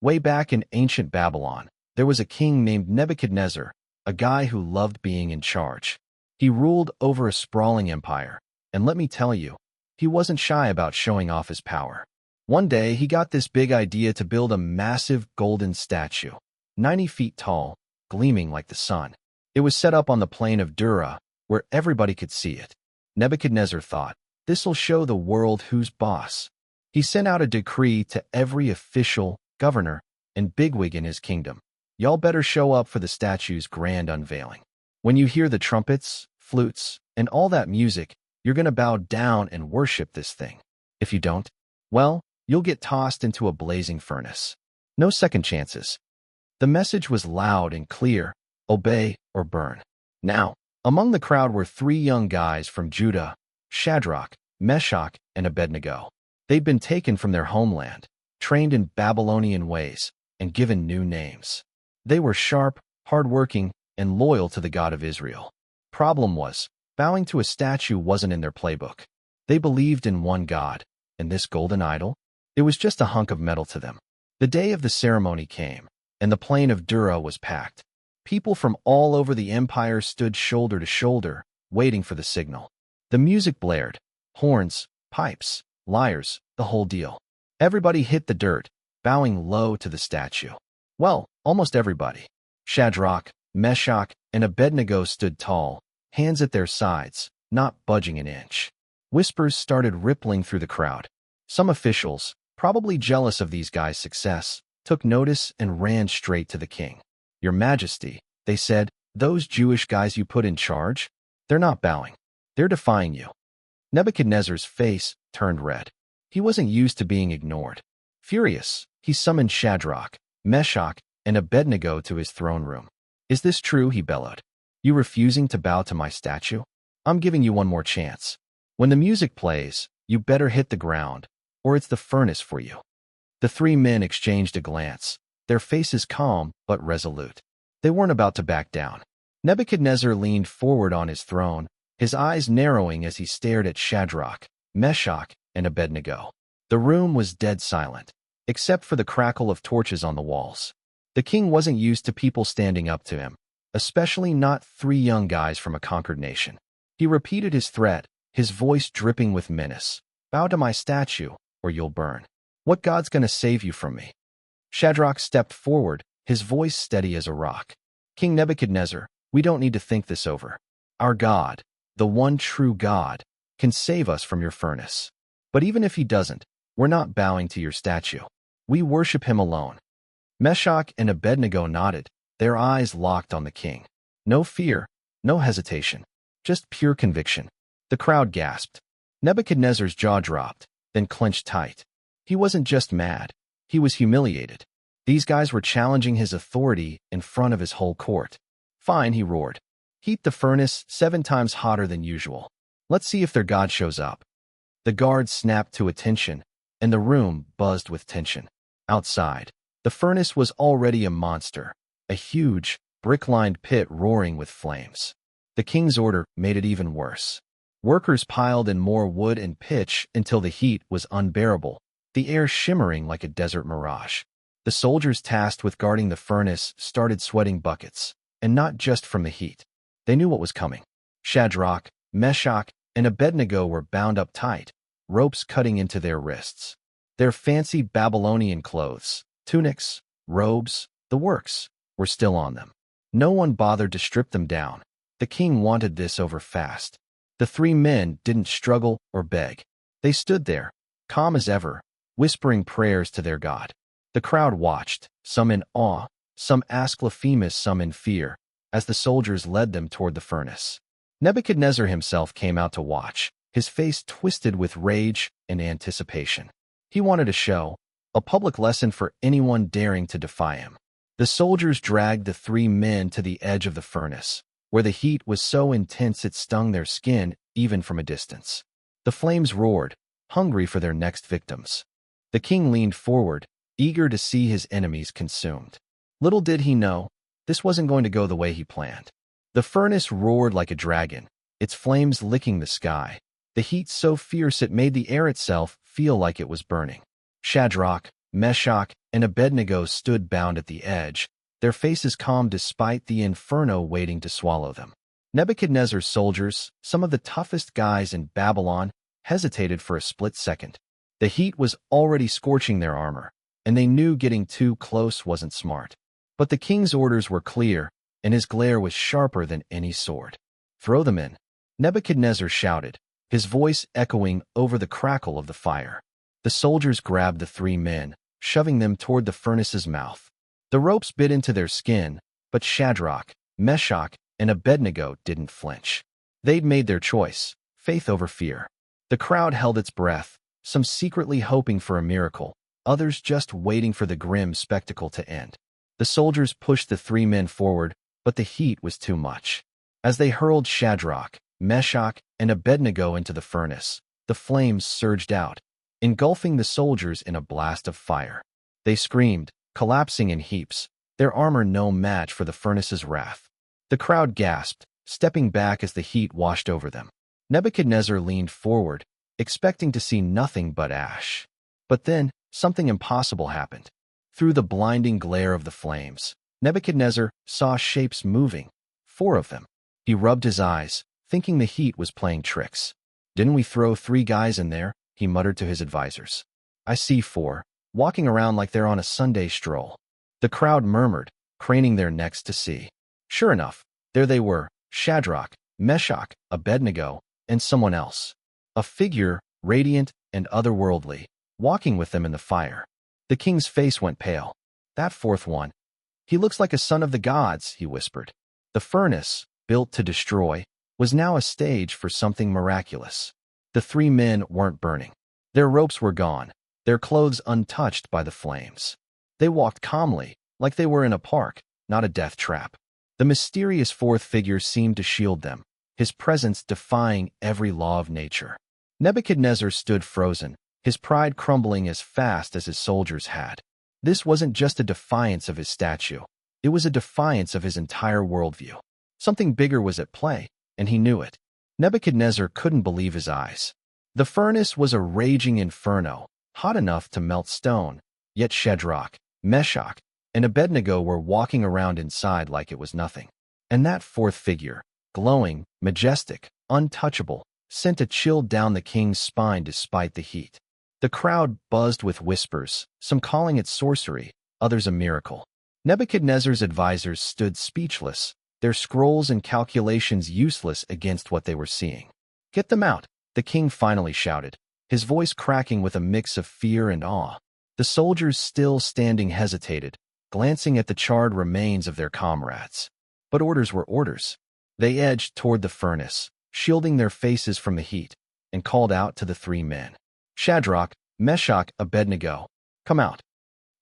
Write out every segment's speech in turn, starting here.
Way back in ancient Babylon, there was a king named Nebuchadnezzar, a guy who loved being in charge. He ruled over a sprawling empire, and let me tell you, he wasn't shy about showing off his power. One day, he got this big idea to build a massive golden statue, 90 feet tall, gleaming like the sun. It was set up on the plain of Dura, where everybody could see it. Nebuchadnezzar thought, this'll show the world who's boss. He sent out a decree to every official, governor, and bigwig in his kingdom. Y'all better show up for the statue's grand unveiling. When you hear the trumpets, flutes, and all that music, you're gonna bow down and worship this thing. If you don't, well, you'll get tossed into a blazing furnace. No second chances. The message was loud and clear: obey or burn. Now, among the crowd were 3 young guys from Judah, Shadrach, Meshach, and Abednego. They'd been taken from their homeland, trained in Babylonian ways, and given new names. They were sharp, hard-working, and loyal to the God of Israel. Problem was, bowing to a statue wasn't in their playbook. They believed in one God, and this golden idol? It was just a hunk of metal to them. The day of the ceremony came, and the plain of Dura was packed. People from all over the empire stood shoulder to shoulder, waiting for the signal. The music blared, horns, pipes, lyres, the whole deal. Everybody hit the dirt, bowing low to the statue. Well, almost everybody. Shadrach, Meshach, and Abednego stood tall, hands at their sides, not budging an inch. Whispers started rippling through the crowd. Some officials, probably jealous of these guys' success, took notice and ran straight to the king. Your Majesty, they said, those Jewish guys you put in charge? They're not bowing. They're defying you. Nebuchadnezzar's face turned red. He wasn't used to being ignored. Furious, he summoned Shadrach, Meshach, and Abednego to his throne room. Is this true? He bellowed. You refusing to bow to my statue? I'm giving you one more chance. When the music plays, you better hit the ground, or it's the furnace for you. The 3 men exchanged a glance, their faces calm but resolute. They weren't about to back down. Nebuchadnezzar leaned forward on his throne, his eyes narrowing as he stared at Shadrach, Meshach, and Abednego. The room was dead silent, except for the crackle of torches on the walls. The king wasn't used to people standing up to him, especially not 3 young guys from a conquered nation. He repeated his threat, his voice dripping with menace. Bow to my statue, or you'll burn. What god's gonna save you from me? Shadrach stepped forward, his voice steady as a rock. King Nebuchadnezzar, we don't need to think this over. Our God, the one true God, can save us from your furnace. But even if he doesn't, we're not bowing to your statue. We worship him alone. Meshach and Abednego nodded, their eyes locked on the king. No fear, no hesitation, just pure conviction. The crowd gasped. Nebuchadnezzar's jaw dropped, then clenched tight. He wasn't just mad, he was humiliated. These guys were challenging his authority in front of his whole court. Fine, he roared. Heat the furnace 7 times hotter than usual. Let's see if their god shows up. The guards snapped to attention, and the room buzzed with tension. Outside, the furnace was already a monster, a huge, brick-lined pit roaring with flames. The king's order made it even worse. Workers piled in more wood and pitch until the heat was unbearable, the air shimmering like a desert mirage. The soldiers tasked with guarding the furnace started sweating buckets, and not just from the heat. They knew what was coming. Shadrach, Meshach, and Abednego were bound up tight, ropes cutting into their wrists. Their fancy Babylonian clothes, tunics, robes, the works, were still on them. No one bothered to strip them down. The king wanted this over fast. The 3 men didn't struggle or beg. They stood there, calm as ever, whispering prayers to their God. The crowd watched, some in awe, some asclepious, some in fear, as the soldiers led them toward the furnace. Nebuchadnezzar himself came out to watch, his face twisted with rage and anticipation. He wanted to show a public lesson for anyone daring to defy him. The soldiers dragged the 3 men to the edge of the furnace, where the heat was so intense it stung their skin even from a distance. The flames roared, hungry for their next victims. The king leaned forward, eager to see his enemies consumed. Little did he know, this wasn't going to go the way he planned. The furnace roared like a dragon, its flames licking the sky, the heat so fierce it made the air itself feel like it was burning. Shadrach, Meshach, and Abednego stood bound at the edge, their faces calm despite the inferno waiting to swallow them. Nebuchadnezzar's soldiers, some of the toughest guys in Babylon, hesitated for a split second. The heat was already scorching their armor, and they knew getting too close wasn't smart. But the king's orders were clear, and his glare was sharper than any sword. "Throw them in," Nebuchadnezzar shouted, his voice echoing over the crackle of the fire. The soldiers grabbed the three men, shoving them toward the furnace's mouth. The ropes bit into their skin, but Shadrach, Meshach, and Abednego didn't flinch. They'd made their choice, faith over fear. The crowd held its breath, some secretly hoping for a miracle, others just waiting for the grim spectacle to end. The soldiers pushed the three men forward, but the heat was too much. As they hurled Shadrach, Meshach, and Abednego into the furnace, the flames surged out, engulfing the soldiers in a blast of fire. They screamed, collapsing in heaps, their armor no match for the furnace's wrath. The crowd gasped, stepping back as the heat washed over them. Nebuchadnezzar leaned forward, expecting to see nothing but ash. But then, something impossible happened. Through the blinding glare of the flames, Nebuchadnezzar saw shapes moving, 4 of them. He rubbed his eyes, thinking the heat was playing tricks. "Didn't we throw 3 guys in there?" he muttered to his advisors. "I see 4, walking around like they're on a Sunday stroll." The crowd murmured, craning their necks to see. Sure enough, there they were, Shadrach, Meshach, Abednego, and someone else. A figure, radiant and otherworldly, walking with them in the fire. The king's face went pale. "That 4th one. He looks like a son of the gods," he whispered. The furnace, built to destroy, was now a stage for something miraculous. The 3 men weren't burning. Their ropes were gone, their clothes untouched by the flames. They walked calmly, like they were in a park, not a death trap. The mysterious 4th figure seemed to shield them, his presence defying every law of nature. Nebuchadnezzar stood frozen, his pride crumbling as fast as his soldiers had. This wasn't just a defiance of his statue. It was a defiance of his entire worldview. Something bigger was at play, and he knew it. Nebuchadnezzar couldn't believe his eyes. The furnace was a raging inferno, hot enough to melt stone, yet Shadrach, Meshach, and Abednego were walking around inside like it was nothing. And that 4th figure, glowing, majestic, untouchable, sent a chill down the king's spine despite the heat. The crowd buzzed with whispers, some calling it sorcery, others a miracle. Nebuchadnezzar's advisors stood speechless, their scrolls and calculations useless against what they were seeing. "Get them out," the king finally shouted, his voice cracking with a mix of fear and awe. The soldiers still standing hesitated, glancing at the charred remains of their comrades. But orders were orders. They edged toward the furnace, shielding their faces from the heat, and called out to the 3 men. "Shadrach, Meshach, Abednego, come out."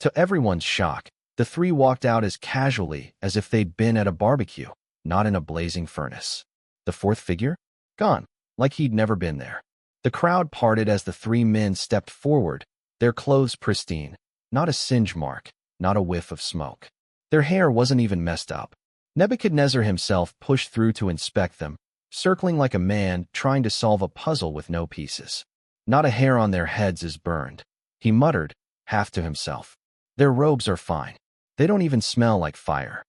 To everyone's shock, the 3 walked out as casually as if they'd been at a barbecue, not in a blazing furnace. The 4th figure? Gone, like he'd never been there. The crowd parted as the 3 men stepped forward, their clothes pristine, not a singe mark, not a whiff of smoke. Their hair wasn't even messed up. Nebuchadnezzar himself pushed through to inspect them, circling like a man trying to solve a puzzle with no pieces. "Not a hair on their heads is burned," he muttered, half to himself. "Their robes are fine. They don't even smell like fire."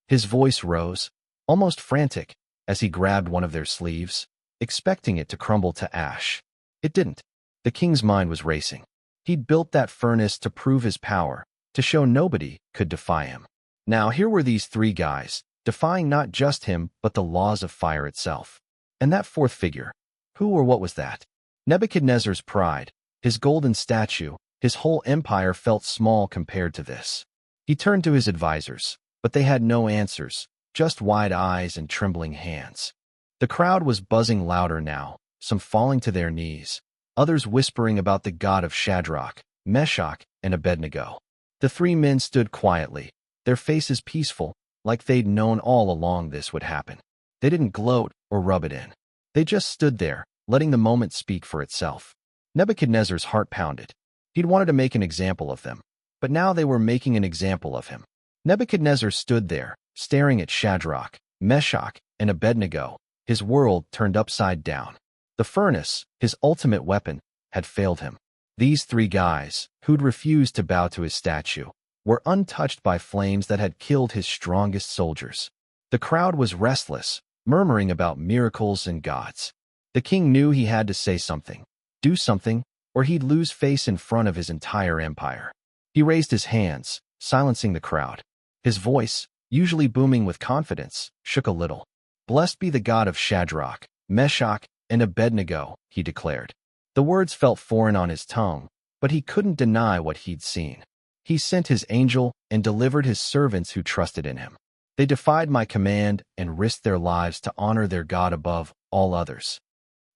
His voice rose, almost frantic, as he grabbed one of their sleeves, expecting it to crumble to ash. It didn't. The king's mind was racing. He'd built that furnace to prove his power, to show nobody could defy him. Now here were these 3 guys, defying not just him but the laws of fire itself. And that 4th figure, who or what was that? Nebuchadnezzar's pride, his golden statue, his whole empire felt small compared to this. He turned to his advisors, but they had no answers, just wide eyes and trembling hands. The crowd was buzzing louder now, some falling to their knees, others whispering about the God of Shadrach, Meshach, and Abednego. The 3 men stood quietly, their faces peaceful, like they'd known all along this would happen. They didn't gloat or rub it in. They just stood there, letting the moment speak for itself. Nebuchadnezzar's heart pounded. He'd wanted to make an example of them, but now they were making an example of him. Nebuchadnezzar stood there, staring at Shadrach, Meshach, and Abednego, his world turned upside down. The furnace, his ultimate weapon, had failed him. These three guys, who'd refused to bow to his statue, were untouched by flames that had killed his strongest soldiers. The crowd was restless, murmuring about miracles and gods. The king knew he had to say something, do something, or he'd lose face in front of his entire empire. He raised his hands, silencing the crowd. His voice, usually booming with confidence, shook a little. "Blessed be the God of Shadrach, Meshach, and Abednego," he declared. The words felt foreign on his tongue, but he couldn't deny what he'd seen. "He sent his angel and delivered his servants who trusted in him. They defied my command and risked their lives to honor their God above all others."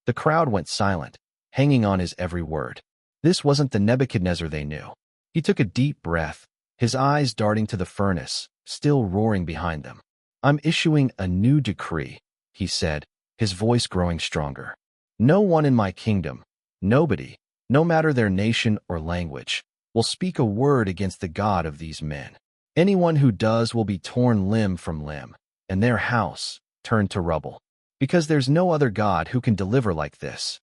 The crowd went silent, hanging on his every word. This wasn't the Nebuchadnezzar they knew. He took a deep breath, his eyes darting to the furnace, still roaring behind them. "I'm issuing a new decree," he said, his voice growing stronger. "No one in my kingdom, nobody, no matter their nation or language, will speak a word against the God of these men. Anyone who does will be torn limb from limb, and their house turned to rubble. Because there's no other God who can deliver like this."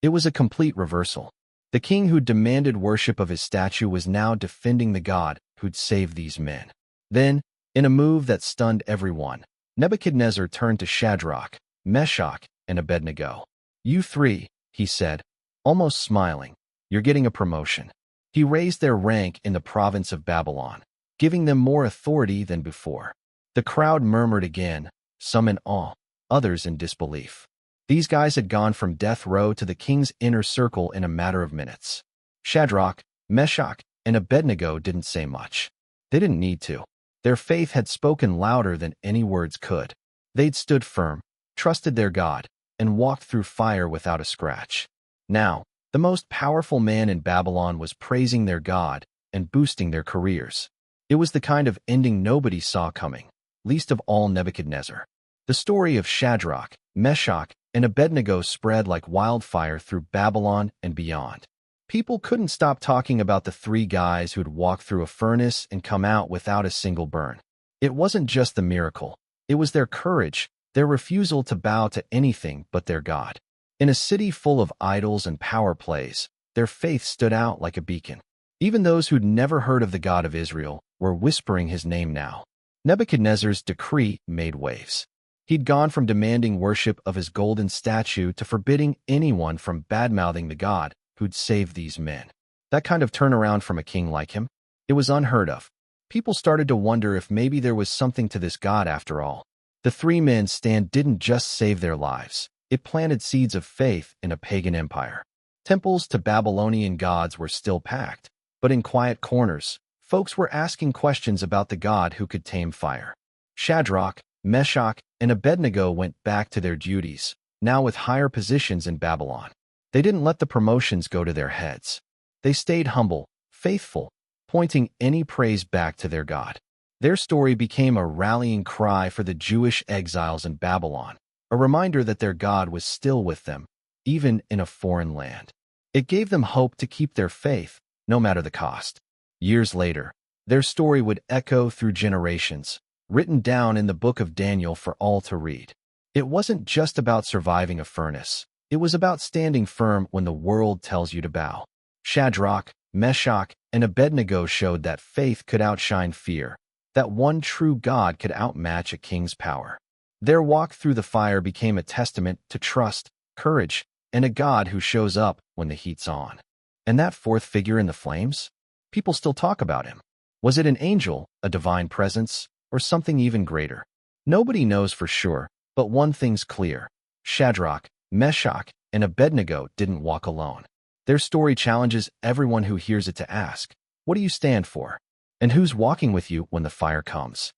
It was a complete reversal. The king who demanded worship of his statue was now defending the God who'd saved these men. Then, in a move that stunned everyone, Nebuchadnezzar turned to Shadrach, Meshach, and Abednego. "You three," he said, almost smiling, "you're getting a promotion." He raised their rank in the province of Babylon, giving them more authority than before. The crowd murmured again, some in awe, others in disbelief. These guys had gone from death row to the king's inner circle in a matter of minutes. Shadrach, Meshach, and Abednego didn't say much. They didn't need to. Their faith had spoken louder than any words could. They'd stood firm, trusted their God, and walked through fire without a scratch. Now, the most powerful man in Babylon was praising their God and boosting their careers. It was the kind of ending nobody saw coming, least of all Nebuchadnezzar. The story of Shadrach, Meshach, and Abednego spread like wildfire through Babylon and beyond. People couldn't stop talking about the three guys who'd walked through a furnace and come out without a single burn. It wasn't just the miracle. It was their courage, their refusal to bow to anything but their God. In a city full of idols and power plays, their faith stood out like a beacon. Even those who'd never heard of the God of Israel were whispering his name now. Nebuchadnezzar's decree made waves. He'd gone from demanding worship of his golden statue to forbidding anyone from bad-mouthing the God who'd saved these men. That kind of turnaround from a king like him? It was unheard of. People started to wonder if maybe there was something to this God after all. The three men's stand didn't just save their lives. It planted seeds of faith in a pagan empire. Temples to Babylonian gods were still packed, but in quiet corners, folks were asking questions about the God who could tame fire. Shadrach, Meshach, and Abednego went back to their duties, now with higher positions in Babylon. They didn't let the promotions go to their heads. They stayed humble, faithful, pointing any praise back to their God. Their story became a rallying cry for the Jewish exiles in Babylon, a reminder that their God was still with them, even in a foreign land. It gave them hope to keep their faith, no matter the cost. Years later, their story would echo through generations, written down in the book of Daniel for all to read. It wasn't just about surviving a furnace. It was about standing firm when the world tells you to bow. Shadrach, Meshach, and Abednego showed that faith could outshine fear, that one true God could outmatch a king's power. Their walk through the fire became a testament to trust, courage, and a God who shows up when the heat's on. And that fourth figure in the flames? People still talk about him. Was it an angel, a divine presence, or something even greater? Nobody knows for sure, but one thing's clear. Shadrach, Meshach, and Abednego didn't walk alone. Their story challenges everyone who hears it to ask, what do you stand for? And who's walking with you when the fire comes?